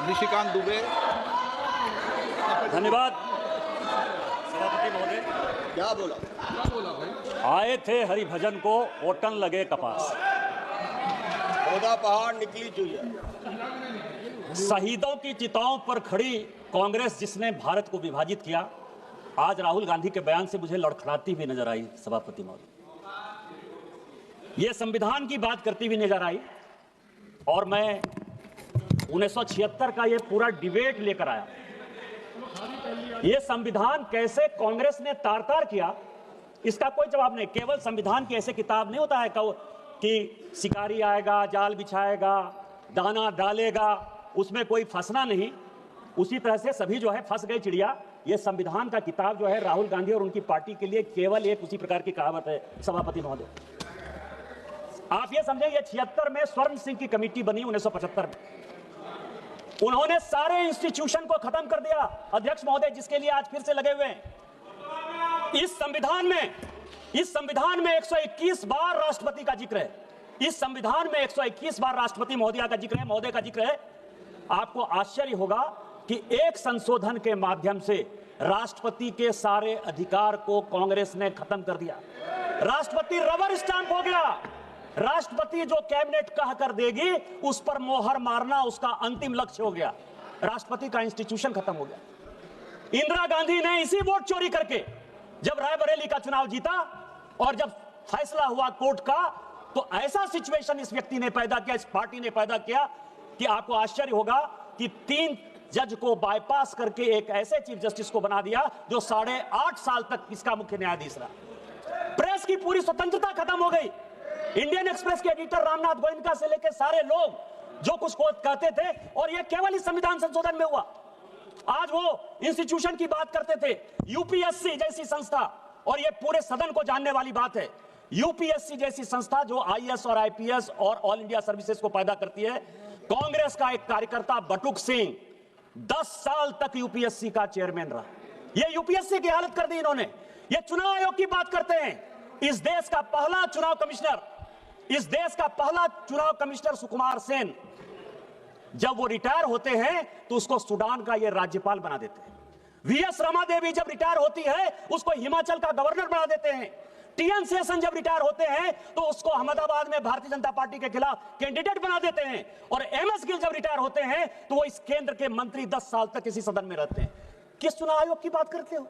निशिकांत दुबे। धन्यवाद सभापति महोदय। क्या बोला भाई? आए थे हरिभजन को ओटन लगे कपास। पौधा पहाड़ निकली चुईया। शहीदों की चिताओं पर खड़ी कांग्रेस जिसने भारत को विभाजित किया, आज राहुल गांधी के बयान से मुझे लड़खड़ाती हुई नजर आई सभापति महोदय। ये संविधान की बात करती हुई नजर आई और मैं 1976 का ये पूरा डिबेट लेकर आया। ये संविधान कैसे कांग्रेस ने तार-तार किया, इसका कोई जवाब नहीं। केवल संविधान की ऐसे किताब नहीं होता है कि शिकारी आएगा, जाल बिछाएगा, दाना डालेगा, उसमें कोई फंसना नहीं। उसी तरह से सभी जो है फंस गए चिड़िया। ये संविधान का किताब जो है राहुल गांधी और उनकी पार्टी के लिए केवल एक उसी प्रकार की कहावत है सभापति महोदय। आप ये समझें, ये 76 में स्वर्ण सिंह की कमेटी बनी 1975 में। उन्होंने सारे इंस्टीट्यूशन को खत्म कर दिया अध्यक्ष महोदय, जिसके लिए आज फिर से लगे हुए हैं। इस संविधान में 121 बार राष्ट्रपति का जिक्र है। इस संविधान में 121 बार राष्ट्रपति महोदय का जिक्र है। आपको आश्चर्य होगा कि एक संशोधन के माध्यम से राष्ट्रपति के सारे अधिकार को कांग्रेस ने खत्म कर दिया। राष्ट्रपति रबर स्टैंप हो गया। राष्ट्रपति जो कैबिनेट कह कर देगी उस पर मोहर मारना उसका अंतिम लक्ष्य हो गया। राष्ट्रपति का इंस्टीट्यूशन खत्म हो गया। इंदिरा गांधी ने इसी वोट चोरी करके जब रायबरेली का चुनाव जीता और जब फैसला हुआ कोर्ट का, तो ऐसा सिचुएशन इस व्यक्ति ने पैदा किया, इस पार्टी ने पैदा किया कि आपको आश्चर्य होगा कि 3 जज को बाईपास करके एक ऐसे चीफ जस्टिस को बना दिया जो 8.5 साल तक इसका मुख्य न्यायाधीश रहा। प्रेस की पूरी स्वतंत्रता खत्म हो गई। इंडियन एक्सप्रेस के एडिटर रामनाथ गोयनका से लेकर सारे लोग जो कुछ कहते थे, और यह केवल इस संविधान संशोधन में हुआ। आज वो इंस्टीट्यूशन की बात करते थे, यूपीएससी जैसी संस्था, और ये पूरे सदन को जानने वाली बात है। यूपीएससी जैसी संस्था जो आईएएस और आईपीएस और ऑल इंडिया सर्विसेज को पैदा करती है। कांग्रेस का एक कार्यकर्ता बटुक सिंह 10 साल तक यूपीएससी का चेयरमैन रहा। ये यूपीएससी की हालत कर दी इन्होंने। ये चुनाव आयोग की बात करते हैं। इस देश का पहला चुनाव कमिश्नर सुकुमार सेन, जब वो रिटायर होते हैं तो उसको सूडान का ये राज्यपाल बना देते हैं। वीएस रमा देवी जब रिटायर होती है उसको हिमाचल का गवर्नर बना देते हैं। टीएन शेषन जब रिटायर होते हैं तो उसको अहमदाबाद में भारतीय जनता पार्टी के खिलाफ कैंडिडेट बना देते हैं। और एमएस गिल जब रिटायर होते हैं तो वो इस केंद्र के मंत्री 10 साल तक इसी सदन में रहते हैं। किस चुनाव आयोग की बात करते हो?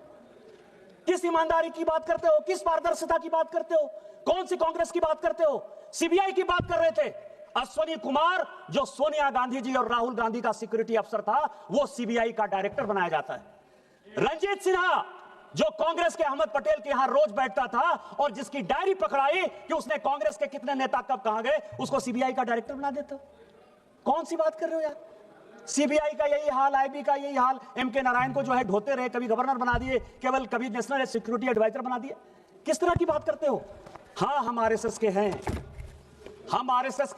किस ईमानदारी की बात करते हो? किस पारदर्शिता की बात करते हो? कौन सी कांग्रेस की बात करते हो? सीबीआई की बात कर रहे थे। अश्वनी कुमार जो सोनिया गांधी जी और राहुल गांधी का सिक्योरिटी अफसर था, वो सीबीआई का डायरेक्टर बनाया जाता है। रंजीत सिन्हा जो कांग्रेस के अहमद पटेल के यहां रोज बैठता था और जिसकी डायरी पकड़ाई कि उसने कांग्रेस के कितने नेता कब कहां गए, उसको सीबीआई का डायरेक्टर बना देता। कौन सी बात कर रहे हो यार? सीबीआई का यही हाल, आईबी का यही हाल। एमके नारायण को जो है ढोते रहे, कभी गवर्नर बना दिए, केवल कभी नेशनल सिक्योरिटी एडवाइजर बना दिए। किस तरह की बात करते हो? हाँ, हम आरएसएस के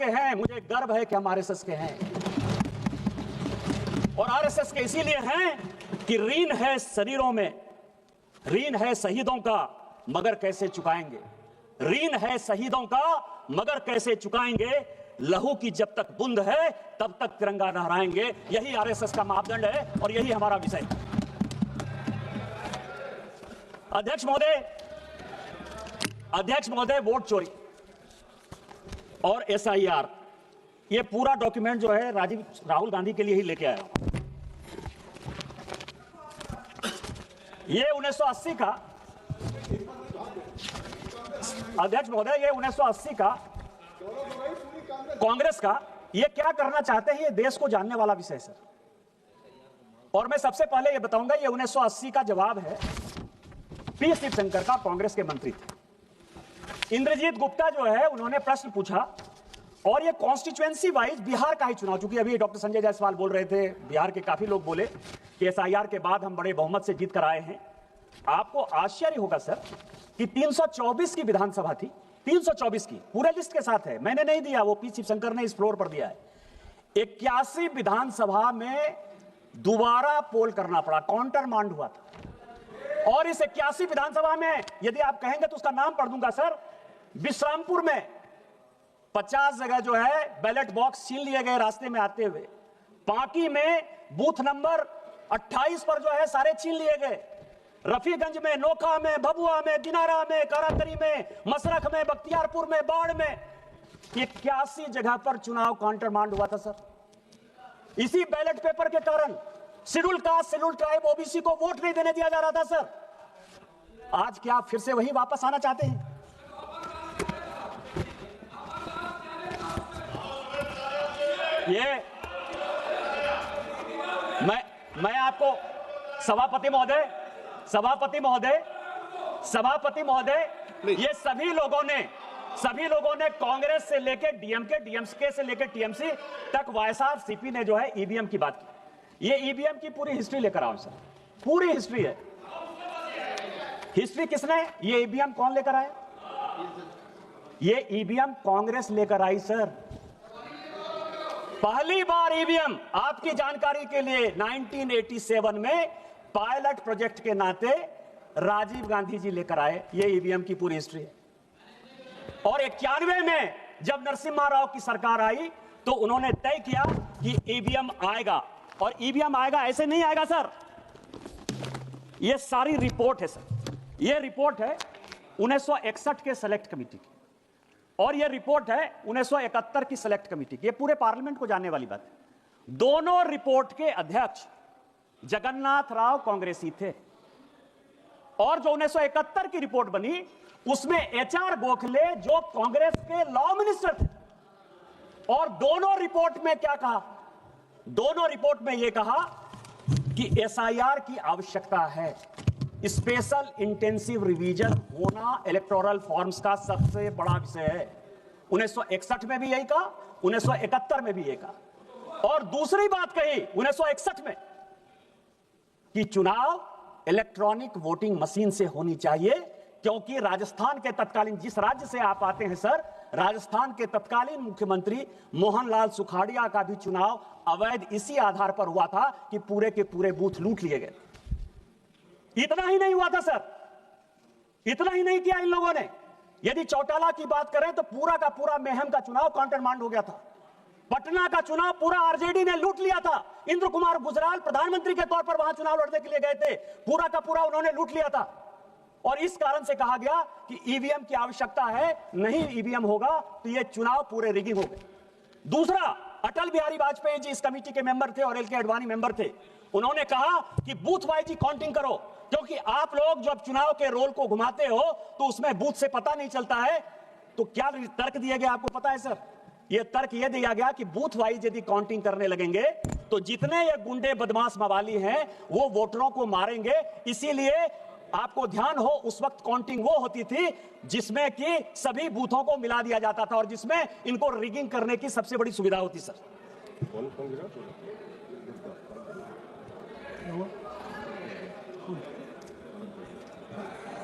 हैं, मुझे गर्व है कि हम आरएसएस के हैं। और आरएसएस के इसीलिए हैं कि ऋण है शरीरों में, ऋण है शहीदों का मगर कैसे चुकाएंगे। ऋण है शहीदों का मगर कैसे चुकाएंगे। लहू की जब तक बूंद है तब तक तिरंगा लहराएंगे। यही आरएसएस का मापदंड है और यही हमारा विषय है। अध्यक्ष महोदय, वोट चोरी और एसआईआर, ये पूरा डॉक्यूमेंट जो है राहुल गांधी के लिए ही लेके आया। ये 1980 का, अध्यक्ष महोदय, ये 1980 का कांग्रेस का, ये क्या करना चाहते हैं ये देश को जानने वाला विषय सर। और मैं सबसे पहले ये बताऊंगा, ये 1980 का जवाब है पी शिवशंकर का, कांग्रेस के मंत्री थे। इंद्रजीत गुप्ता जो है उन्होंने प्रश्न पूछा और ये कॉन्स्टिट्यूएंसी वाइज बिहार का ही चुनाव, चूंकि अभी डॉक्टर संजय जायसवाल बोल रहे थे, बिहार के काफी लोग बोले कि एसआईआर के बाद हम बड़े बहुमत से जीत कर आए हैं। आपको आश्चर्य होगा सर कि 324 की विधानसभा थी, 324 की, पूरे लिस्ट के साथ है, मैंने नहीं दिया, वो पी शिवशंकर ने इस फ्लोर पर दिया है। 81 विधानसभा में दोबारा पोल करना पड़ा, काउंटर मांड हुआ था। और इस 81 विधानसभा में यदि आप कहेंगे तो उसका नाम पढ़ दूंगा सर। विश्रामपुर में 50 जगह जो है बैलेट बॉक्स छीन लिए गए रास्ते में आते हुए। पांकी में बूथ नंबर 28 पर जो है सारे छीन लिए गए। रफीगंज में, नोखा में, भभुआ में, दिनारा में, काराकरी में, मसरख में, बख्तियारपुर में, बाढ़ में 81 जगह पर चुनाव काउंटरमांड हुआ था सर। इसी बैलेट पेपर के कारण schedule caste, schedule tribe, OBC को वोट नहीं देने दिया जा रहा था सर। आज क्या आप फिर से वही वापस आना चाहते हैं? ये मैं आपको सभापति महोदय, ये सभी लोगों ने कांग्रेस से लेकर डीएमके, डीएमके से लेकर टीएमसी तक वाईएसआरसीपी ने जो है ईवीएम की बात की। ये ईवीएम की पूरी हिस्ट्री लेकर आओ सर, पूरी हिस्ट्री है। हिस्ट्री किसने? ये ईवीएम कौन लेकर आया? ये ईवीएम कांग्रेस लेकर आई सर। पहली बार ईवीएम, आपकी जानकारी के लिए, 1987 में पायलट प्रोजेक्ट के नाते राजीव गांधी जी लेकर आए। ये ईवीएम की पूरी हिस्ट्री है। और 91 में जब नरसिम्हा राव की सरकार आई तो उन्होंने तय किया कि ईवीएम आएगा। और ईवीएम आएगा, ऐसे नहीं आएगा सर। ये सारी रिपोर्ट है सर। ये रिपोर्ट है 1961 के सेलेक्ट कमेटी की, और ये रिपोर्ट है 1971 की सेलेक्ट कमेटी की। ये पूरे पार्लियामेंट को जानने वाली बात है। दोनों रिपोर्ट के अध्यक्ष जगन्नाथ राव कांग्रेसी थे। और जो 1971 की रिपोर्ट बनी उसमें एचआर गोखले जो कांग्रेस के लॉ मिनिस्टर थे। और दोनों रिपोर्ट में क्या कहा? दोनों रिपोर्ट में यह कहा कि एसआईआर की आवश्यकता है। स्पेशल इंटेंसिव रिवीजन होना इलेक्टोरल फॉर्म्स का सबसे बड़ा विषय है। 1961 में भी यही कहा, 1971 में भी यही कहा। और दूसरी बात कही 1961 में कि चुनाव इलेक्ट्रॉनिक वोटिंग मशीन से होनी चाहिए, क्योंकि राजस्थान के तत्कालीन, जिस राज्य से आप आते हैं सर, राजस्थान के तत्कालीन मुख्यमंत्री मोहनलाल सुखाड़िया का भी चुनाव अवैध इसी आधार पर हुआ था कि पूरे के पूरे बूथ लूट लिए गए। इतना ही नहीं हुआ था सर, इतना ही नहीं किया इन लोगों ने। यदि चौटाला की बात करें तो पूरा का पूरा मेहम का चुनाव काउंटरमांड हो गया था। पटना का चुनाव पूरा आरजेडी ने लूट लिया था। इंद्र कुमार गुजराल प्रधानमंत्री के तौर पर वहां चुनाव लड़ने के लिए गए थे, पूरा का पूरा उन्होंने लूट लिया था। और इस कारण से कहा गया कि ईवीएम की आवश्यकता है, नहीं ईवीएम होगा तो ये चुनाव पूरे रिगिंग हो गए। दूसरा, अटल बिहारी वाजपेयी जी इस कमेटी के मेंबर थे और एल के अडवाणी मेंबर थे। उन्होंने कहा कि बूथ वाइज काउंटिंग करो, क्योंकि आप लोग जब चुनाव के रोल को घुमाते हो तो उसमें बूथ से पता नहीं चलता है। तो क्या तर्क दिया गया आपको पता है सर? यह तर्क यह दिया गया कि बूथ वाइज यदि काउंटिंग करने लगेंगे तो जितने ये गुंडे बदमाश मवाली हैं वो वोटरों को मारेंगे। इसीलिए आपको ध्यान हो, उस वक्त काउंटिंग वो होती थी जिसमें कि सभी बूथों को मिला दिया जाता था और जिसमें इनको रिगिंग करने की सबसे बड़ी सुविधा होती सर।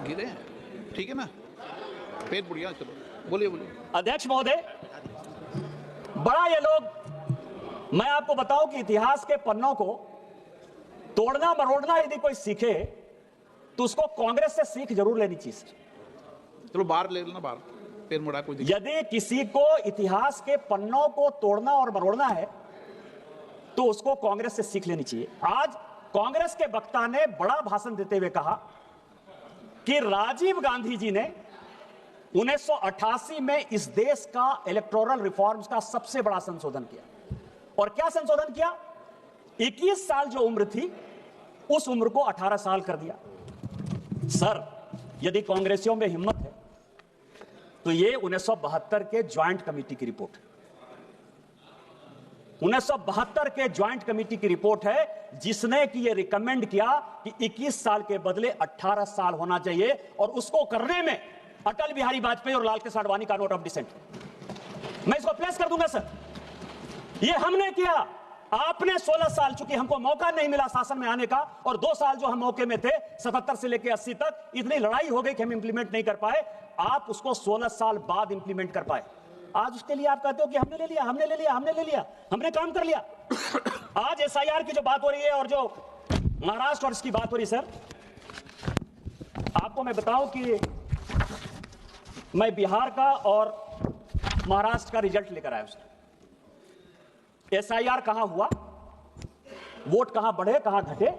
गिरे ठीक है ना, पेट बुढ़िया। चलो बोलिए बोलिए। अध्यक्ष महोदय, बड़ा ये लोग, मैं आपको बताऊं कि इतिहास के पन्नों को तोड़ना मरोड़ना यदि कोई सीखे तो उसको कांग्रेस से सीख जरूर लेनी चाहिए सर। चलो बाहर ले लेना, बाहर पेट मुड़ा कोई। यदि किसी को इतिहास के पन्नों को तोड़ना और मरोड़ना है तो उसको कांग्रेस से सीख लेनी चाहिए। आज कांग्रेस के वक्ता ने बड़ा भाषण देते हुए कहा कि राजीव गांधी जी ने 1988 में इस देश का इलेक्टोरल रिफॉर्म्स का सबसे बड़ा संशोधन किया। और क्या संशोधन किया? 21 साल जो उम्र थी उस उम्र को 18 साल कर दिया। सर, यदि कांग्रेसियों में हिम्मत है तो ये 1972 के ज्वाइंट कमेटी की रिपोर्ट है। 1972 के ज्वाइंट कमेटी की रिपोर्ट है जिसने कि ये रिकमेंड किया कि 21 साल के बदले 18 साल होना चाहिए। और उसको करने में अटल बिहारी वाजपेयी और लाल कृष्ण आडवाणी का नोट ऑफ डिसेंट, मैं इसको प्लेस कर दूंगा सर। ये हमने किया, आपने 16 साल, चूंकि हमको मौका नहीं मिला शासन में आने का, और 2 साल जो हम मौके में थे 77 से लेकर 80 तक, इतनी लड़ाई हो गई कि हम इंप्लीमेंट नहीं कर पाए। आप उसको 16 साल बाद इंप्लीमेंट कर पाए। आज उसके लिए आप कहते हो कि हमने ले लिया, हमने ले लिया, हमने ले लिया, हमने काम कर लिया। आज एसआईआर की जो बात हो रही है और जो महाराष्ट्र और इसकी बात हो रही है सर, आपको मैं बताऊं कि मैं बिहार का और महाराष्ट्र का रिजल्ट लेकर आया हूं। एसआईआर कहां हुआ, वोट कहां बढ़े कहां घटे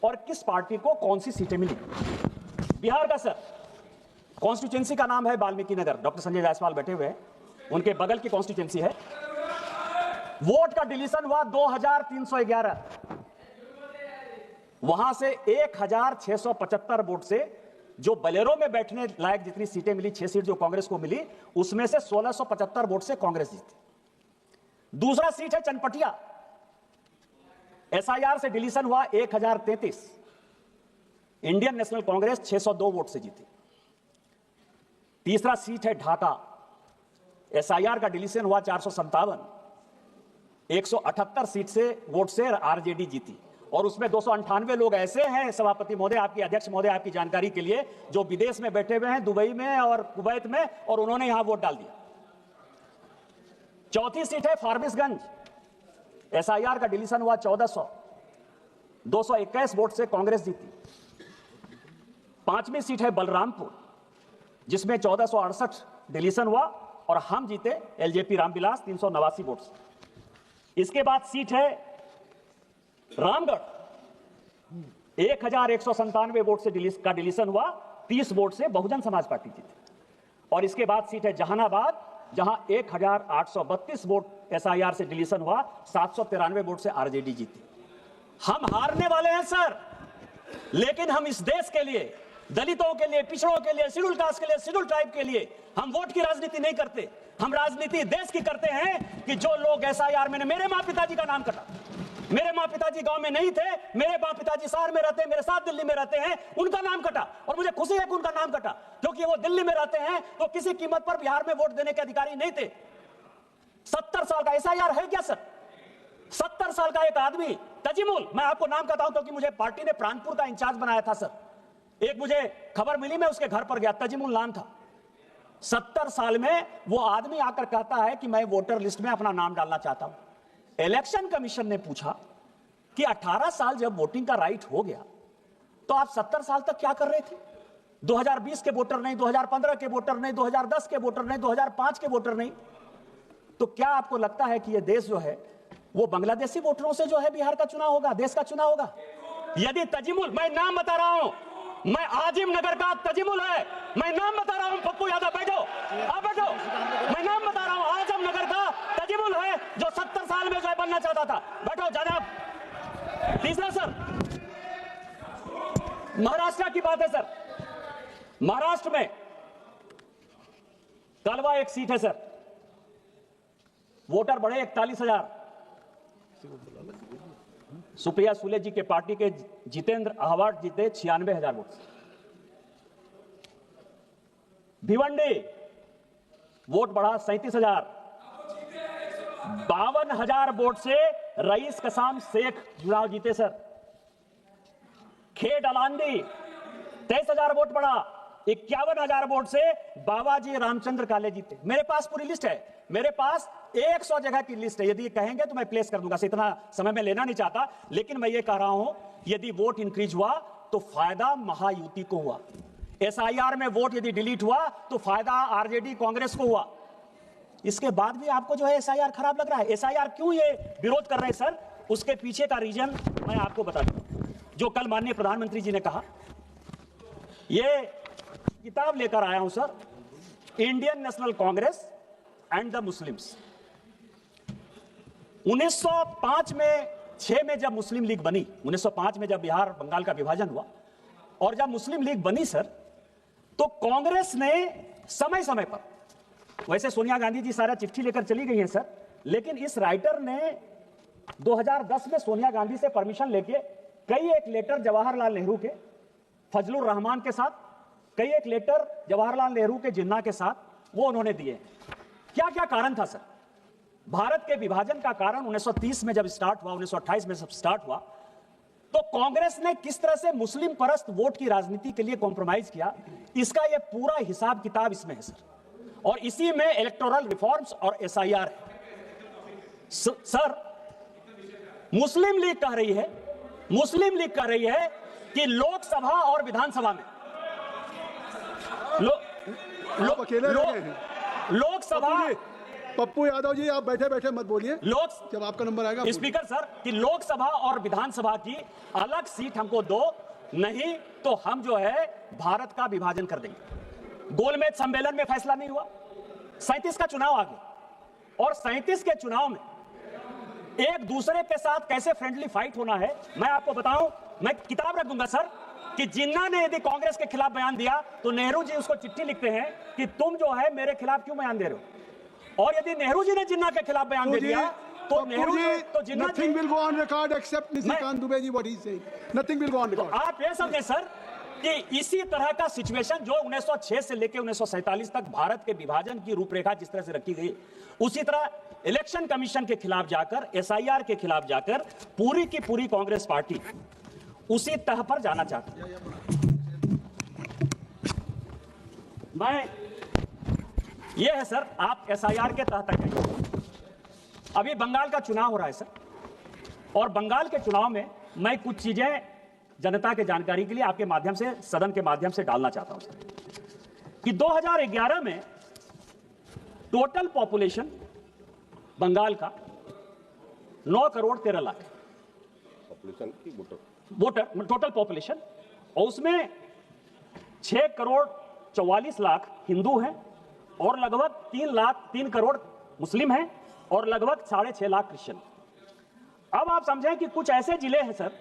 और किस पार्टी को कौन सी सीटें मिली। बिहार का सर कॉन्स्टिट्यूएंसी का नाम है वाल्मीकि नगर, डॉक्टर संजय जायसवाल बैठे हुए हैं, उनके बगल की कॉन्स्टिट्यूएंसी है। वोट का डिलीशन हुआ 2311, वहां से 1675 वोट से जो बलेरो में बैठने लायक जितनी सीटें मिली, 6 सीट जो कांग्रेस को मिली, उसमें से 1675 वोट से कांग्रेस जीती। दूसरा सीट है चनपटिया, एसआईआर से डिलीशन हुआ 1033, इंडियन नेशनल कांग्रेस 602 वोट से जीती। तीसरा सीट है ढाका, एसआईआर का डिलीशन हुआ 457, 178 सीट से वोट से आरजेडी जीती। और उसमें 298 लोग ऐसे हैं सभापति महोदय, आपकी अध्यक्ष महोदय, आपकी जानकारी के लिए, जो विदेश में बैठे हुए हैं, दुबई में और कुवैत में, और उन्होंने यहां वोट डाल दिया। चौथी सीट है फारबिसगंज, एसआईआर का डिलीशन हुआ 1400, 221 वोट से कांग्रेस जीती। पांचवी सीट है बलरामपुर, जिसमें 1468 डिलीशन हुआ और हम जीते एलजेपी रामविलास 389 वोट से। इसके बाद सीट है रामगढ़, 1197 वोट से का डिलीशन हुआ, 30 वोट से बहुजन समाज पार्टी जीती। और इसके बाद सीट है जहानाबाद, जहां 1832 वोट एसआईआर से डिलीशन हुआ, 793 वोट से आरजेडी जीती। हम हारने वाले हैं सर, लेकिन हम इस देश के लिए, दलितों के लिए, पिछड़ों के लिए, शेड्यूल कास्ट के लिए, शेड्यूल ट्राइब के लिए हम वोट की राजनीति नहीं करते। हम राजनीति देश की करते हैं कि जो लोग एसआईआर में, मेरे माँ पिताजी का नाम कटा, मेरे माँ पिताजी गांव में नहीं थे, मेरे माँ पिताजी शहर में रहते हैं, मेरे साथ दिल्ली में रहते हैं, उनका नाम कटा। और मुझे खुशी है कि उनका नाम कटा, क्योंकि वो दिल्ली में रहते हैं तो किसी कीमत पर बिहार में वोट देने के अधिकारी नहीं थे। 70 साल का एसआईआर है क्या सर? 70 साल का एक आदमी तजीमुल, मैं आपको नाम कहता हूं क्योंकि मुझे पार्टी ने प्राणपुर का इंचार्ज बनाया था सर। एक मुझे खबर मिली, मैं उसके घर पर गया, तजीमुल नाम था। 70 साल में वो आदमी आकर कहता है कि मैं वोटर लिस्ट में अपना नाम डालना चाहता हूं। इलेक्शन कमीशन ने पूछा कि 18 साल जब वोटिंग का राइट हो गया तो आप 70 साल तक क्या कर रहे थे? 2020 के वोटर नहीं, 2015 के वोटर नहीं, 2010 के वोटर नहीं, 2005 के वोटर नहीं। तो क्या आपको लगता है कि यह देश जो है वो बांग्लादेशी वोटरों से जो है बिहार का चुनाव होगा, देश का चुनाव होगा? यदि तजीमुल, मैं नाम बता रहा हूं, मैं आजिम नगर का तजीमुल है, मैं नाम बता रहा हूं, पप्पू यादव बैठो, आप बैठो, मैं नाम बता रहा हूं, आजिम नगर का तजीमुल है जो 70 साल में जो बनना चाहता था। बैठो जनाब। तीसरा सर, महाराष्ट्र की बात है सर। महाराष्ट्र में कलवा एक सीट है सर, वोटर बढ़े 41,000। सुप्रिया सुले जी के पार्टी के जितेंद्र अहवाट जीते 96,000 वोट से। भिवंडी वोट बढ़ा 37,000। 52,000 वोट से रईस कसाम शेख चुनाव जीते सर। खेड अलांदी 23,000 वोट बढ़ा, 51,000 वोट से बाबाजी रामचंद्र काले जीते। मेरे पास पूरी लिस्ट है, मेरे पास 100 जगह की लिस्ट है। यदि कहेंगे तो मैं प्लेस कर दूंगा, इतना समय में लेना नहीं चाहता, लेकिन मैं ये कह रहा हूं, यदि वोट इंक्रीज हुआ तो फायदा महायुति को हुआ। एसआईआर में वोट यदि डिलीट हुआ तो फायदा आरजेडी कांग्रेस को हुआ। इसके बाद भी आपको जो है एसआईआर खराब लग रहा है। एसआईआर क्यों ये विरोध कर रहे हैं सर, उसके पीछे का रीजन मैं आपको बता दूं। जो कल माननीय प्रधानमंत्री जी ने कहा, ये किताब लेकर आया हूं sir, Indian national Congress and the Muslims. 1905 में 6 में जब मुस्लिम लीग बनी, 1905 में जब बिहार बंगाल का विभाजन हुआ और जब मुस्लिम लीग बनी सर, तो कांग्रेस ने समय समय पर, वैसे सोनिया गांधी जी सारा चिट्ठी लेकर चली गई हैं सर, लेकिन इस राइटर ने 2010 में सोनिया गांधी से परमिशन लेके कई एक लेटर जवाहरलाल नेहरू के, फजलुर रहमान के साथ, कई एक लेटर जवाहरलाल नेहरू के जिन्ना के साथ वो उन्होंने दिए। क्या क्या कारण था सर? भारत के विभाजन का कारण 1930 में जब स्टार्ट हुआ, 1928 में जब स्टार्ट हुआ, तो कांग्रेस ने किस तरह से मुस्लिम परस्त वोट की राजनीति के लिए कॉम्प्रोमाइज किया, इसका यह पूरा हिसाब किताब इसमें है सर। और इसी में इलेक्टोरल रिफॉर्म्स और एसआईआर है सर। मुस्लिम लीग कह रही है कि लोकसभा और विधानसभा में आप अकेले रह गए हैं। लोकसभा पप्पू यादव जी, आप बैठे बैठे मत बोलिए, जब आपका नंबर आएगा। स्पीकर सर कि लोकसभा और विधानसभा की अलग सीट हमको दो, नहीं तो हम जो है भारत का विभाजन कर देंगे। गोलमेज सम्मेलन में फैसला नहीं हुआ, 37 का चुनाव आ गया और 37 के चुनाव में एक दूसरे के साथ कैसे फ्रेंडली फाइट होना है मैं आपको बताऊं। मैं किताब रख दूंगा सर कि जिन्ना ने यदि कांग्रेस के खिलाफ बयान दिया तो नेहरू जी उसको चिट्ठी लिखते हैं कि तुम जो है मेरे खिलाफ क्यों बयान दे रहे हो, और यदि नेहरू जी ने जिन्ना के खिलाफ बयान दे दिया तो नेहरू जी तो Jinnah nothing will go on record except Nishikant Dubey ji what he saying, nothing will go on record. आप ये समझे सर कि इसी तरह का सिचुएशन जो 1906 से लेकर 1947 तक भारत के विभाजन की रूपरेखा जिस तरह से रखी गई, उसी तरह इलेक्शन कमीशन के खिलाफ जाकर, एसआईआर के खिलाफ जाकर पूरी की पूरी कांग्रेस पार्टी उसी तह पर जाना चाहती है। मैं ये है सर, आप एसआईआर के तह तक हैं। अभी बंगाल का चुनाव हो रहा है सर, और बंगाल के चुनाव में मैं कुछ चीजें जनता के जानकारी के लिए आपके माध्यम से, सदन के माध्यम से डालना चाहता हूं सर कि 2011 में टोटल पॉपुलेशन बंगाल का 9 करोड़ 13 लाख पॉपुलेशन की वोटर टोटल पॉपुलेशन, और उसमें 6 करोड़ 44 लाख हिंदू हैं और लगभग 3 करोड़ मुस्लिम हैं और लगभग 6.5 लाख क्रिश्चियन। अब आप समझें कि कुछ ऐसे जिले हैं सर,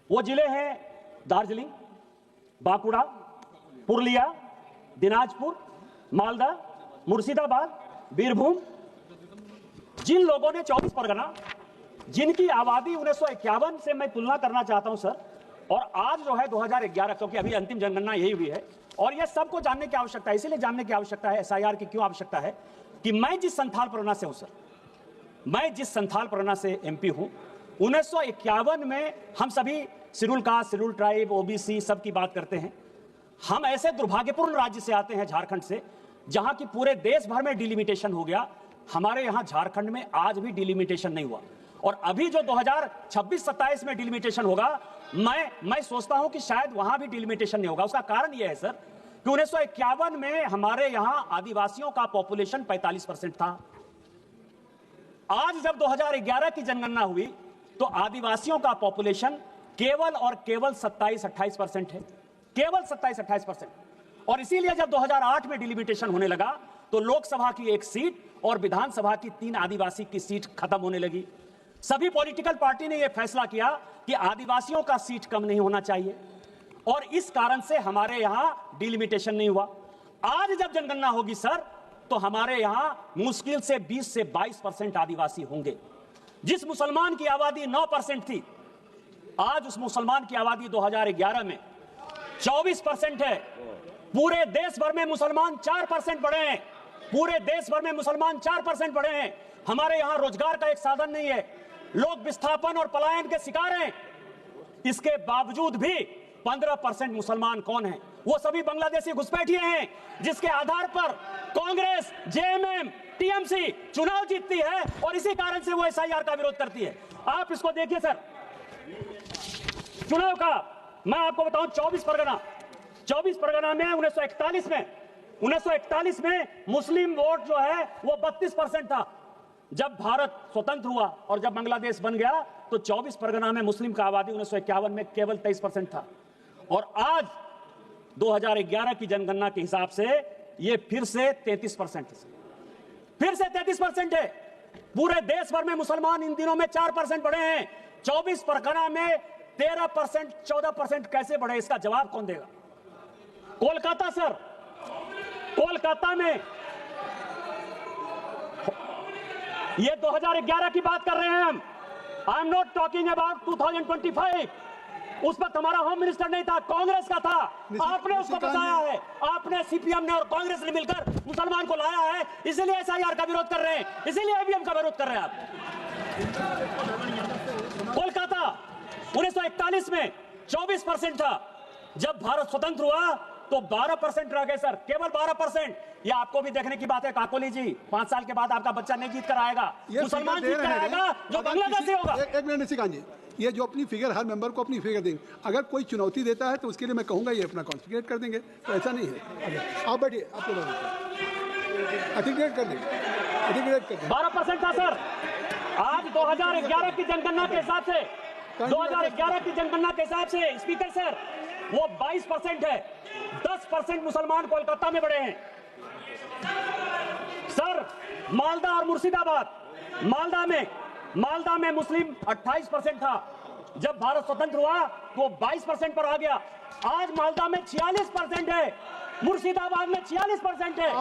वो जिले हैं दार्जिलिंग, बांकुड़ा, पुरुलिया, दिनाजपुर, मालदा, मुर्शिदाबाद, बीरभूम, जिन लोगों ने 24 परगना, जिनकी आबादी 1951 से मैं तुलना करना चाहता हूं सर, और आज जो है 2011, क्योंकि अभी अंतिम जनगणना यही हुई है, और यह सबको जानने की आवश्यकता है। इसीलिए जानने की आवश्यकता है एसआईआर की क्यों आवश्यकता है कि मैं जिस संथाल परगना से हूं सर, मैं जिस संथाल परगना से एमपी हूं, 1951 में हम सभी schedule caste, schedule tribe, OBC सब की बात करते हैं। हम ऐसे दुर्भाग्यपूर्ण राज्य से आते हैं, झारखंड से, जहां की पूरे देश भर में डिलिमिटेशन हो गया। हमारे यहां झारखंड में आज भी डिलिमिटेशन नहीं हुआ, और अभी जो 2026-27 में डिलिमिटेशन होगा, मैं सोचता हूं कि शायद वहां भी डिलिमिटेशन नहीं होगा। उसका कारण यह है सर कि 1951 में हमारे यहां आदिवासियों का पॉपुलेशन 45% था। आज जब 2011 की जनगणना हुई तो आदिवासियों का पॉपुलेशन केवल और केवल 27-28% है, केवल 27-28%। और इसीलिए जब 2008 में डिलिमिटेशन होने लगा तो लोकसभा की 1 सीट और विधानसभा की 3 आदिवासी की सीट खत्म होने लगी। सभी पॉलिटिकल पार्टी ने यह फैसला किया कि आदिवासियों का सीट कम नहीं होना चाहिए, और इस कारण से हमारे यहां डिलिमिटेशन नहीं हुआ। आज जब जनगणना होगी सर, तो हमारे यहां मुश्किल से 20 से 22% आदिवासी होंगे। जिस मुसलमान की आबादी 9% थी, आज उस मुसलमान की आबादी 2011 में 24% है। पूरे देश भर में मुसलमान 4% बढ़े हैं, पूरे देश भर में मुसलमान 4% बढ़े हैं। हमारे यहां रोजगार का एक साधन नहीं है, लोग विस्थापन और पलायन के शिकार हैं। इसके बावजूद भी 15% मुसलमान कौन है? वो सभी बांग्लादेशी घुसपैठिए हैं, जिसके आधार पर कांग्रेस, जेएमएम, टीएमसी चुनाव जीतती है, और इसी कारण से वो एसआईआर का विरोध करती है। आप इसको देखिए सर, चुनाव का मैं आपको बताऊं, 24 परगना में 1941 में मुस्लिम वोट जो है वो 32% था। जब भारत स्वतंत्र हुआ और जब बांग्लादेश बन गया तो 24 परगना में मुस्लिम का आबादी 1951 में केवल 23% था, और आज 2011 की जनगणना के हिसाब से ये फिर से 33% है, फिर से 33% है। पूरे देश भर में मुसलमान इन दिनों में 4% बढ़े हैं, 24 परगना में 13%, 14% कैसे बढ़े? इसका जवाब कौन देगा? कोलकाता सर, कोलकाता में ये 2011 की बात कर रहे हैं हम। I am not talking about 2025। उस वक्त हमारा होम मिनिस्टर नहीं था, कांग्रेस का था। आपने उसको बताया है, आपने, सीपीएम ने और कांग्रेस ने मिलकर मुसलमान को लाया है, इसीलिए एसआईआर का विरोध कर रहे हैं, इसीलिए ईवीएम का विरोध कर रहे हैं आप। कोलकाता 1941 में 24% था, जब भारत स्वतंत्र हुआ तो 12% रह गए सर, केवल 12%। ये आपको भी देखने की बात है काकोली जी, 5 साल के बाद आपका बच्चा नहीं जीत कर आएगा, मुसलमान जीत कर आएगा जो बांग्लादेश से होगा। एक मिनट निशिकांत जी, ये जो अपनी फिगर, हर मेंबर को अपनी फिगर देंगे, अगर कोई चुनौती देता है तो उसके लिए मैं कहूंगा ये अपना कॉन्फिगरेट कर देंगे, तो ऐसा नहीं है। आप बैठिए, आपको अर्टिकुलेट कर देंगे। 12% था सर। आज 2011 की जनगणना के हिसाब से, 2011 की जनगणना के हिसाब से स्पीकर सर वो 22% है। 10% मुसलमान कोलकाता में बढ़े हैं सर। मालदा और मुर्शिदाबाद, मालदा में मुस्लिम 28% था, जब भारत स्वतंत्र हुआ तो 22% पर आ गया। आज मालदा में 46% है, मुर्शिदाबाद में 46% है।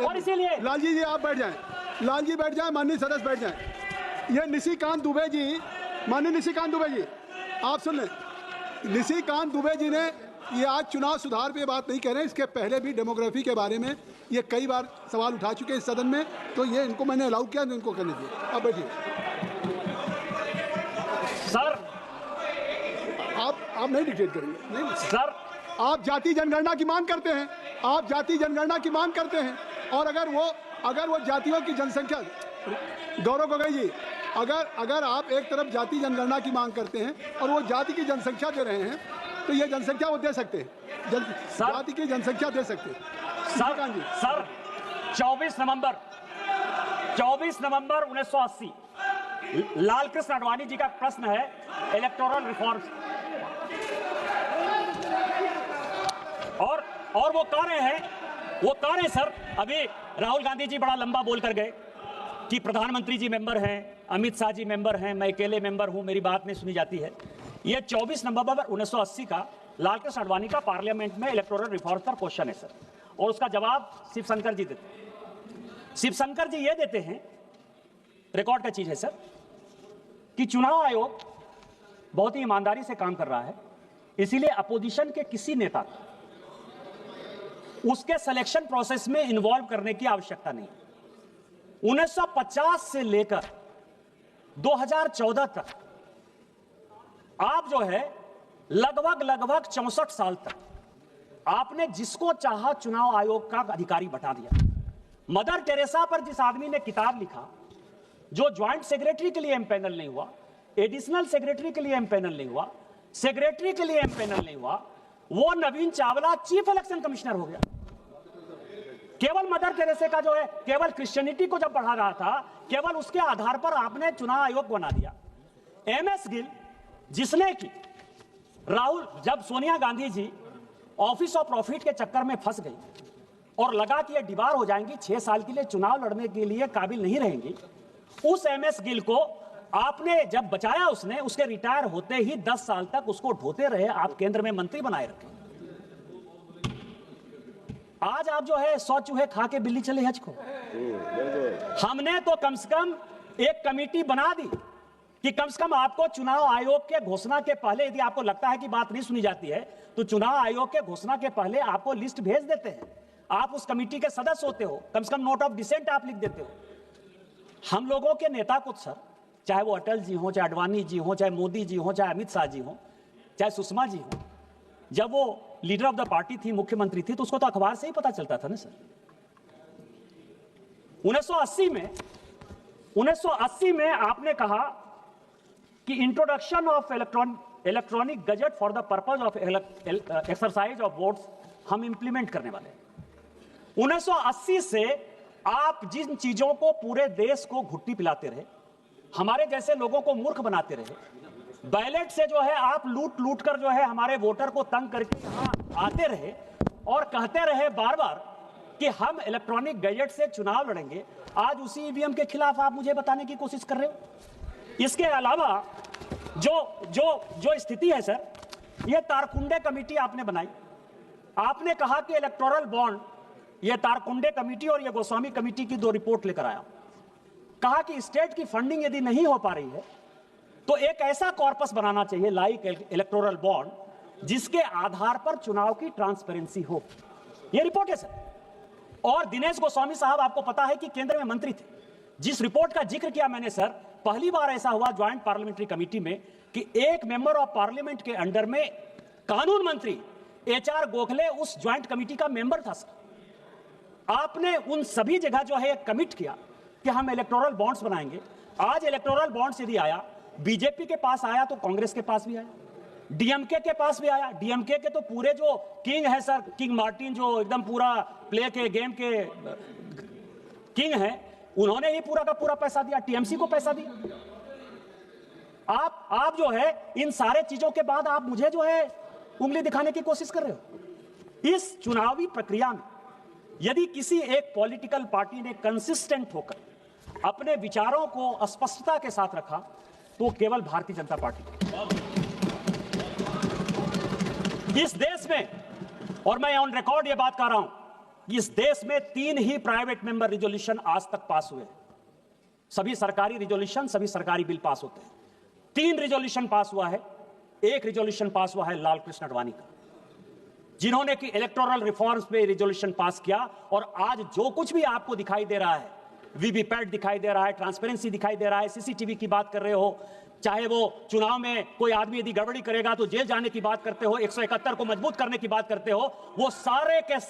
और इसीलिए लालजी जी आप बैठ जाएं, लालजी बैठ जाएं, माननीय सदस्य बैठ जाएं। ये निशिकांत दुबे जी, माननीय निशिकांत दुबे जी आप सुन लें। निशिकांत दुबे जी ने ये आज चुनाव सुधार पे बात नहीं कह रहे हैं, इसके पहले भी डेमोग्राफी के बारे में ये कई बार सवाल उठा चुके हैं इस सदन में, तो ये इनको मैंने अलाउ किया तो इनको करने दिए। अब बैठिए सर। आप नहीं डिक्टेट करेंगे, नहीं सर। आप जाति जनगणना की मांग करते हैं, आप जाति जनगणना की मांग करते हैं, और अगर वो जातियों की जनसंख्या, गौरव गोगोई जी, अगर आप एक तरफ जाति जनगणना की मांग करते हैं और वो जाति की जनसंख्या दे रहे हैं, तो ये जनसंख्या वो दे सकते हैं, जाति की जनसंख्या दे सकते हैं। सर 24 नवंबर 1980 लाल कृष्ण आडवाणी जी का प्रश्न है इलेक्टोरल रिफॉर्म्स, और वो कह रहे हैं सर, अभी राहुल गांधी जी बड़ा लंबा बोल कर गए कि प्रधानमंत्री जी मेंबर हैं, अमित शाह जी मेंबर हैं, मैं अकेले मेंबर हूं, मेरी बात नहीं सुनी जाती है। ये 24 नवंबर 1980 का लाल कृष्ण आडवाणी का पार्लियामेंट में इलेक्टोरल रिफॉर्म्स पर क्वेश्चन है सर, और उसका जवाब शिवशंकर जी देते हैं। शिवशंकर जी ये देते हैं, रिकॉर्ड का चीज है सर, कि चुनाव आयोग बहुत ही ईमानदारी से काम कर रहा है, इसीलिए अपोजिशन के किसी नेता को उसके सिलेक्शन प्रोसेस में इन्वॉल्व करने की आवश्यकता नहीं। 1950 से लेकर 2014 तक आप जो है लगभग 64 साल तक आपने जिसको चाहा चुनाव आयोग का अधिकारी बता दिया। मदर टेरेसा पर जिस आदमी ने किताब लिखा, जो ज्वाइंट सेक्रेटरी के लिए एमपैनल नहीं हुआ, एडिशनल सेक्रेटरी के लिए एमपैनल नहीं हुआ, सेक्रेटरी के लिए एमपैनल नहीं हुआ, वो नवीन चावला चीफ इलेक्शन कमिश्नर हो गया। केवल मदर टेरेसा का जो है, केवल क्रिश्चियनिटी को जब बढ़ा रहा था, केवल उसके आधार पर आपने चुनाव आयोग बना दिया। एमएस गिल, जिसने की राहुल, जब Sonia Gandhi ji office of profit के चक्कर में फंस गई और लगा कि ये दीवार हो जाएंगी, 6 साल के लिए चुनाव लड़ने के लिए काबिल नहीं रहेंगी, उस एमएस गिल को आपने जब बचाया, उसने उसके रिटायर होते ही 10 साल तक उसको ढोते रहे, आप केंद्र में मंत्री बनाए रखे। आज आप जो है 100 चूहे खा के बिल्ली चले हज को। हमने तो कम से कम एक कमेटी बना दी कि कम से कम आपको चुनाव आयोग के घोषणा के पहले, यदि आपको लगता है कि बात नहीं सुनी जाती है, तो चुनाव आयोग के घोषणा के पहले आपको लिस्ट भेज देते हैं, आप उस कमेटी के सदस्य होते हो, कम से कम नोट ऑफ डिसेंट आप लिख देते हो। हम लोगों के नेता को सर, चाहे वो अटल जी हो, चाहे आडवाणी जी हो, चाहे मोदी जी हो, चाहे अमित शाह जी हो, चाहे सुषमा जी हो, जब वो लीडर ऑफ द पार्टी थी, मुख्यमंत्री थी, तो उसको तो अखबार से ही पता चलता था ना सर। 1980 में आपने कहा कि introduction of electronic gadget for the purpose of exercise of votes हम इंप्लीमेंट करने वाले हैं। 1980 से आप जिन चीजों को पूरे देश को घुट्टी पिलाते रहे, हमारे जैसे लोगों को मूर्ख बनाते रहे, बैलेट से जो है आप लूट कर जो है हमारे वोटर को तंग करके यहां आते रहे और कहते रहे बार बार कि हम इलेक्ट्रॉनिक गैजेट से चुनाव लड़ेंगे, आज उसी ईवीएम के खिलाफ आप मुझे बताने की कोशिश कर रहे हो। इसके अलावा जो स्थिति है सर, ये तारकुंडे कमेटी आपने बनाई, आपने कहा कि इलेक्टोरल बॉन्ड, ये तारकुंडे कमेटी और ये गोस्वामी कमेटी की 2 रिपोर्ट लेकर आया, कहा कि स्टेट की फंडिंग यदि नहीं हो पा रही है तो एक ऐसा कॉर्पस बनाना चाहिए लाइक इलेक्टोरल बॉन्ड, जिसके आधार पर चुनाव की ट्रांसपेरेंसी हो। यह रिपोर्ट है सर। और दिनेश गोस्वामी साहब, आपको पता है कि केंद्र में मंत्री थे। जिस रिपोर्ट का जिक्र किया मैंने सर, पहली बार ऐसा हुआ ज्वाइंट पार्लियामेंट्री कमेटी में कि एक मेंबर ऑफ पार्लियामेंट के अंडर में कानून मंत्री HR गोखले उस ज्वाइंट कमेटी का मेंबर था सर। आपने उन सभी जगह जो है कमिट किया कि हम इलेक्टोरल बॉन्ड्स बनाएंगे। आज इलेक्टोरल बॉन्ड्स यदि आया, बीजेपी के पास आया तो कांग्रेस के पास भी आया, डीएमके के पास भी आया। डीएमके के तो पूरे जो किंग है सर, किंग मार्टिन, जो एकदम पूरा प्ले के गेम के किंग है, उन्होंने ही पूरा का पूरा पैसा दिया, टीएमसी को पैसा दिया। आप जो है इन सारे चीजों के बाद आप मुझे जो है उंगली दिखाने की कोशिश कर रहे हो। इस चुनावी प्रक्रिया में यदि किसी एक पॉलिटिकल पार्टी ने कंसिस्टेंट होकर अपने विचारों को स्पष्टता के साथ रखा तो केवल भारतीय जनता पार्टी। इस देश में, और मैं ऑन रिकॉर्ड ये बात कर रहा हूं, इस देश में 3 ही प्राइवेट मेंबर रिजोल्यूशन आज तक पास हुए। सभी सरकारी रिजोल्यूशन, सभी सरकारी बिल पास होते हैं। 3 रिजोल्यूशन पास हुआ है। एक रिजोल्यूशन पास हुआ है लाल कृष्ण आडवाणी का, जिन्होंने कि इलेक्टोरल रिफॉर्म्स पे रिजोल्यूशन पास किया। और आज जो कुछ भी आपको दिखाई दे रहा है, वीवीपैट दिखाई दे रहा है, ट्रांसपेरेंसी दिखाई दे रहा है, सीसीटीवी की बात कर रहे हो, चाहे वो चुनाव में कोई आदमी यदि गड़बड़ी करेगा तो जेल जाने की बात करते हो, 171 को मजबूत करने की बात करते हो, वो सारे के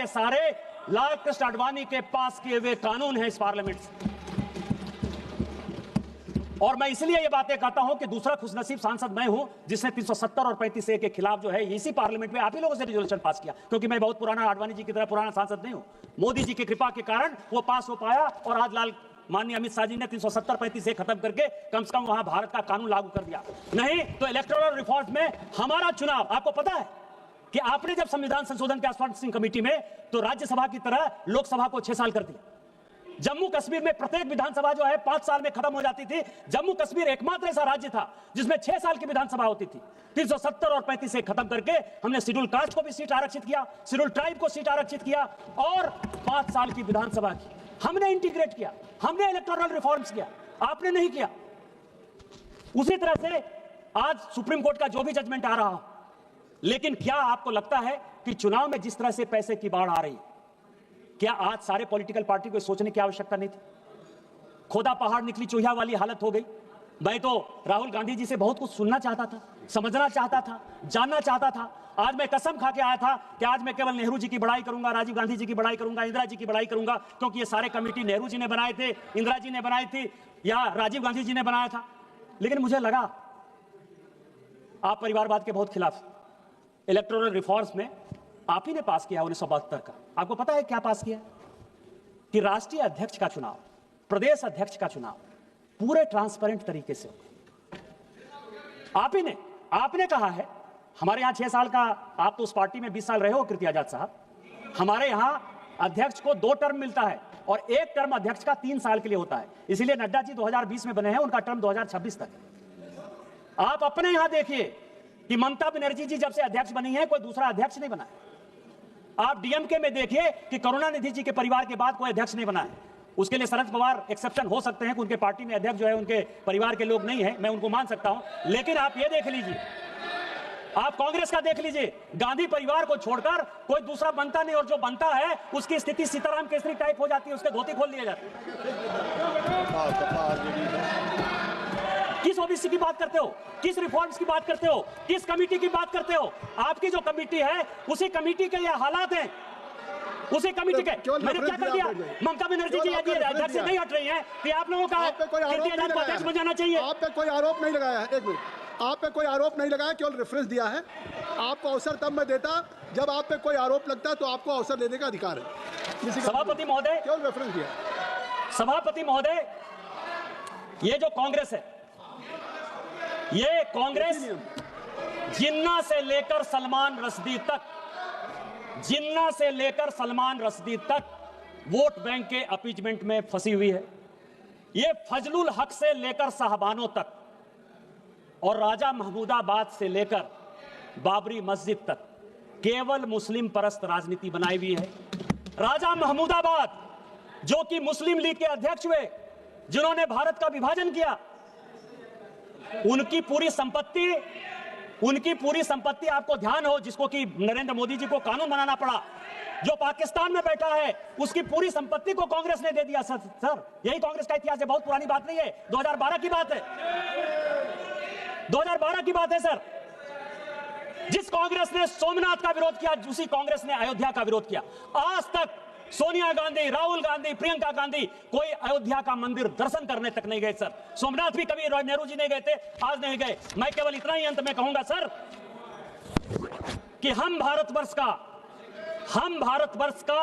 सारे लाल कृष्ण आडवाणी के पास किए हुए कानून हैं इस पार्लियामेंट से। और मैं इसलिए ये बातें कहता हूं कि दूसरा खुशनसीब सांसद मैं हूं जिसने 370 और 35A के खिलाफ जो है इसी पार्लियामेंट में आप ही लोगों से रिजोल्यूशन पास किया, क्योंकि मैं बहुत पुराना आडवाणी जी की तरह पुराना सांसद नहीं हूं। मोदी जी की कृपा के कारण वो पास हो पाया और आज माननीय अमित शाह जी ने 370-35A खत्म करके कम से कम वहां भारत का कानून लागू कर दिया। नहीं तो इलेक्टोरल रिफॉर्म में हमारा चुनाव, आपको पता है कि आपने जब संविधान संशोधन के आस्वादित कमेटी में, तो राज्यसभा की तरह लोकसभा को 6 साल कर दिया। जम्मू कश्मीर में प्रत्येक विधानसभा जो है 5 साल में खत्म हो जाती थी। जम्मू कश्मीर एकमात्र ऐसा राज्य था जिसमें 6 साल की विधानसभा होती थी। 370 और 35 खत्म करके हमने शेड्यूल कास्ट को भी सीट आरक्षित किया, शेड्यूल ट्राइब को सीट आरक्षित किया और 5 साल की विधानसभा की हमने इंटीग्रेट किया। हमने इलेक्टोरल रिफॉर्म्स किया, आपने नहीं किया। उसी तरह से आज सुप्रीम कोर्ट का जो भी जजमेंट आ रहा हो, लेकिन क्या आपको लगता है कि चुनाव में जिस तरह से पैसे की बाढ़ आ रही, क्या आज सारे पॉलिटिकल पार्टी को सोचने की आवश्यकता नहीं थी? खोदा पहाड़ निकली चूहिया वाली हालत हो गई। मैं तो राहुल गांधी जी से बहुत कुछ सुनना चाहता था, समझना चाहता था, जानना चाहता था। आज मैं कसम खा के आया था कि आज मैं केवल नेहरू जी की बड़ाई करूंगा, राजीव गांधी जी की बड़ाई करूंगा, इंदिरा जी की बड़ाई करूंगा, क्योंकि ये सारे कमेटी नेहरू जी ने बनाए थे, इंदिरा जी ने बनाई थी या राजीव गांधी जी ने बनाया था। लेकिन मुझे लगा आप परिवारवाद के बहुत खिलाफ। इलेक्टोरल रिफॉर्म्स में आप ही ने पास किया 1972 का। आपको पता है क्या पास किया? कि राष्ट्रीय अध्यक्ष का चुनाव, प्रदेश अध्यक्ष का चुनाव पूरे ट्रांसपेरेंट तरीके से होगा। आप ही ने, आपने कहा है, हमारे यहां 6 साल का, आप तो उस पार्टी में 20 साल रहे हो कीर्ति आजाद साहब, हमारे यहां अध्यक्ष को 2 टर्म मिलता है और 1 टर्म अध्यक्ष का 3 साल के लिए होता है। इसलिए नड्डा जी 2020 में बने हैं, उनका टर्म 2026 तक है। आप अपने यहां देखिए कि ममता बनर्जी जी जब से अध्यक्ष बनी है, कोई दूसरा अध्यक्ष नहीं बना है। आप डीएमके में देखिए कि करुणानिधि जी के परिवार के बाद कोई अध्यक्ष नहीं बना है। उसके लिए शरद पवार एक्सेप्शन हो सकते हैं कि उनके पार्टी में अध्यक्ष जो है उनके परिवार के लोग नहीं है, मैं उनको मान सकता हूं। लेकिन आप ये देख लीजिए, आप कांग्रेस का देख लीजिए, गांधी परिवार को छोड़कर कोई दूसरा बनता नहीं, और जो बनता है उसकी स्थिति सीताराम केसरी टाइप हो जाती है, उसके धोती खोल लिए जाते हैं। किस ओबीसी की बात करते हो? किस रिफॉर्म्स की बात करते हो? किस कमेटी की बात करते हो? आपकी जो कमेटी है उसी कमेटी के ये हालात हैं, उसी कमेटी के। मैंने क्या कर दिया? ममता बनर्जी जी यदि अध्यक्ष से नहीं हट रही हैं तो आप लोगों का अध्यक्ष बन जाना चाहिए। आप पे कोई आरोप नहीं लगाया है, एक मिनट, आप पे कोई आरोप नहीं लगाया, केवल रेफरेंस दिया है। आपको अवसर तब मैं देता जब आप पे कोई आरोप लगता, तो आपको अवसर लेने का अधिकार है। सभापति महोदय, केवल रेफरेंस दिया। सभापति महोदय, ये जो कांग्रेस है, ये कांग्रेस जिन्ना से लेकर सलमान रश्दी तक, जिन्ना से लेकर सलमान रश्दी तक वोट बैंक के अपीजमेंट में फंसी हुई है। ये फजलुल हक से लेकर साहबानों तक और राजा महमूदाबाद से लेकर बाबरी मस्जिद तक केवल मुस्लिम परस्त राजनीति बनाई हुई है। राजा महमूदाबाद जो कि मुस्लिम लीग के अध्यक्ष हुए, जिन्होंने भारत का विभाजन किया, उनकी पूरी संपत्ति आपको ध्यान हो, जिसको कि नरेंद्र मोदी जी को कानून बनाना पड़ा, जो पाकिस्तान में बैठा है, उसकी पूरी संपत्ति को कांग्रेस ने दे दिया। सर यही कांग्रेस का इतिहास है, बहुत पुरानी बात नहीं है, 2012 की बात है, 2012 की बात है सर। जिस कांग्रेस ने सोमनाथ का विरोध किया, उसी कांग्रेस ने अयोध्या का विरोध किया। आज तक सोनिया गांधी, राहुल गांधी, प्रियंका गांधी कोई अयोध्या का मंदिर दर्शन करने तक नहीं गए सर। सोमनाथ भी कभी नेहरू जी नहीं गए थे, आज नहीं गए। मैं केवल इतना ही अंत में कहूंगा सर कि हम भारतवर्ष का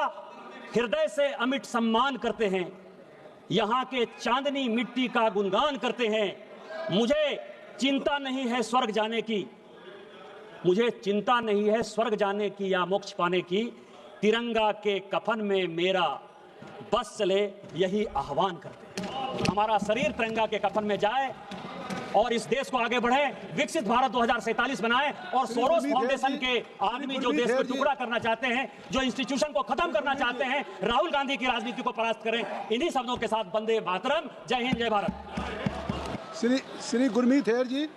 हृदय से अमिट सम्मान करते हैं, यहां के चांदनी मिट्टी का गुणगान करते हैं। मुझे चिंता नहीं है स्वर्ग जाने की, मुझे चिंता नहीं है स्वर्ग जाने की या मोक्ष पाने की, तिरंगा के कफन में मेरा बस चले, यही आह्वान करते हैं। हमारा शरीर तिरंगा के कफन में जाए और इस देश को आगे बढ़े, विकसित भारत 2047 बनाए और सोरोस फाउंडेशन के आदमी जो देश को टुकड़ा करना चाहते हैं, जो इंस्टीट्यूशन को खत्म करना चाहते हैं, राहुल गांधी की राजनीति को परास्त करें। इन्हीं शब्दों के साथ वंदे मातरम, जय हिंद, जय भारत। श्री गुरमीत हेर जी।